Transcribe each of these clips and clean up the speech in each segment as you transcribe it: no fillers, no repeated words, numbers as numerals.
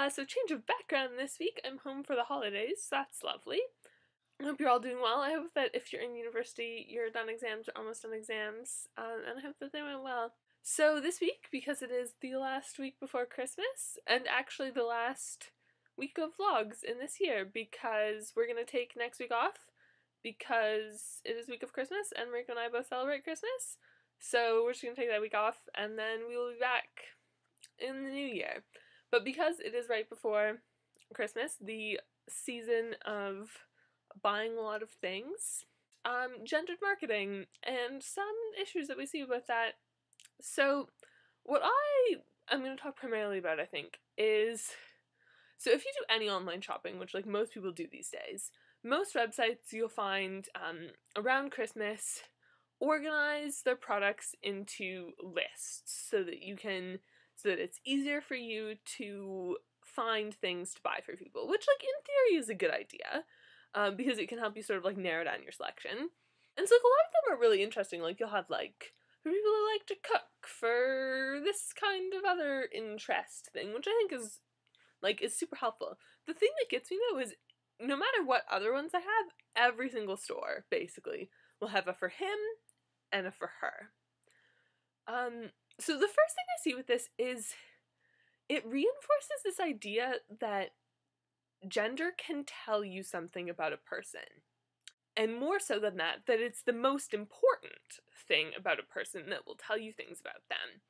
So change of background this week. I'm home for the holidays, so that's lovely. I hope you're all doing well. I hope that if you're in university, you're done exams or almost done exams, and I hope that they went well. So this week, because it is the last week before Christmas, and actually the last week of vlogs in this year, because we're going to take next week off, because it is week of Christmas, and Rick and I both celebrate Christmas, so we're just going to take that week off, and then we will be back in the new year. But because it is right before Christmas, the season of buying a lot of things, gendered marketing, and some issues that we see with that. So what I'm going to talk primarily about, I think, is, so if you do any online shopping, which like most people do these days, most websites you'll find around Christmas organize their products into lists so that it's easier for you to find things to buy for people, which like in theory is a good idea, because it can help you sort of like narrow down your selection. And so like a lot of them are really interesting. Like you'll have like for people who like to cook, for this kind of other interest thing, which I think is super helpful. The thing that gets me though is no matter what other ones I have, every single store basically will have a for him and a for her. So the first thing I see with this is it reinforces this idea that gender can tell you something about a person. And more so than that, that it's the most important thing about a person that will tell you things about them.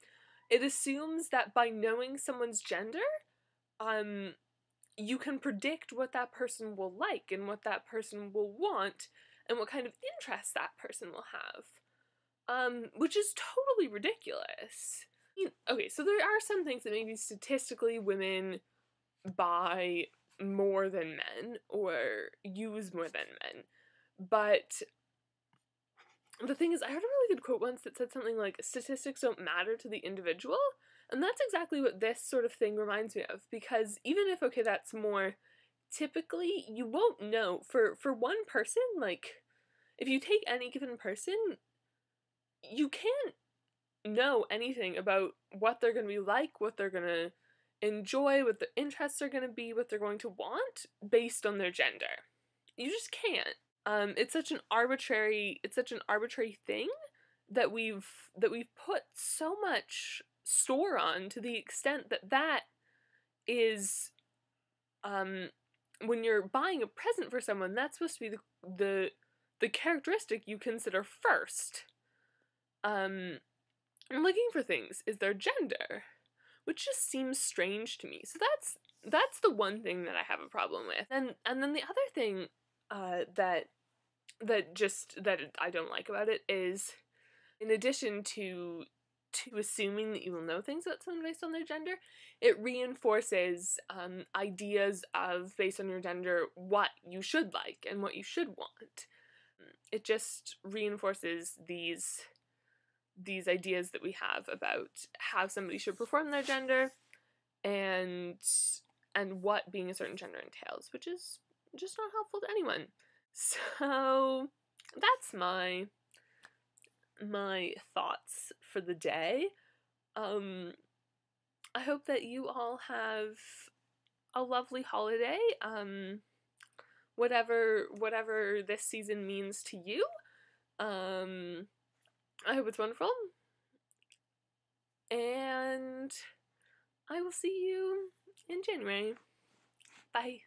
It assumes that by knowing someone's gender, you can predict what that person will like and what that person will want and what kind of interests that person will have. Which is totally ridiculous. Okay, so there are some things that maybe statistically women buy more than men or use more than men, but the thing is, I heard a really good quote once that said something like, statistics don't matter to the individual, and that's exactly what this sort of thing reminds me of, because even if, okay, that's more, typically, you won't know, for one person, like, if you take any given person, you can't know anything about what they're going to be like, what they're going to enjoy, what their interests are going to be, what they're going to want, based on their gender. You just can't. It's such an arbitrary thing that we've put so much store on, to the extent that that is, when you're buying a present for someone, that's supposed to be the characteristic you consider first. And looking for things is their gender, which just seems strange to me. So that's the one thing that I have a problem with. And then the other thing that I don't like about it is, in addition to assuming that you will know things about someone based on their gender, it reinforces ideas of, based on your gender, what you should like and what you should want. It just reinforces these ideas that we have about how somebody should perform their gender and what being a certain gender entails, which is just not helpful to anyone. So that's my thoughts for the day. I hope that you all have a lovely holiday, whatever this season means to you. I hope it's wonderful, and I will see you in January. Bye.